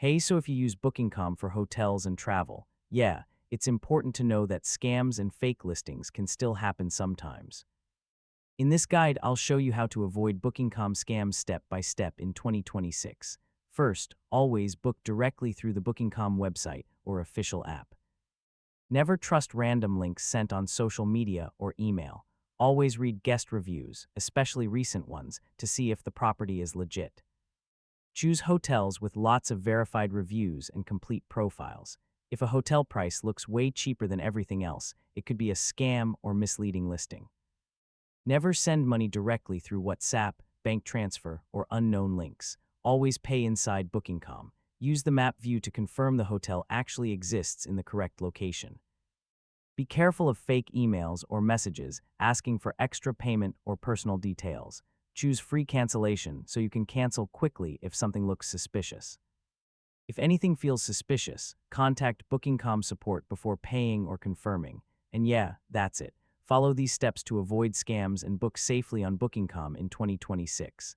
Hey, so if you use Booking.com for hotels and travel, yeah, it's important to know that scams and fake listings can still happen sometimes. In this guide, I'll show you how to avoid Booking.com scams step by step in 2026. First, always book directly through the Booking.com website or official app. Never trust random links sent on social media or email. Always read guest reviews, especially recent ones, to see if the property is legit. Choose hotels with lots of verified reviews and complete profiles. If a hotel price looks way cheaper than everything else, it could be a scam or misleading listing. Never send money directly through WhatsApp, bank transfer, or unknown links. Always pay inside Booking.com. Use the map view to confirm the hotel actually exists in the correct location. Be careful of fake emails or messages asking for extra payment or personal details. Choose free cancellation so you can cancel quickly if something looks suspicious. If anything feels suspicious, contact Booking.com support before paying or confirming. And yeah, that's it. Follow these steps to avoid scams and book safely on Booking.com in 2026.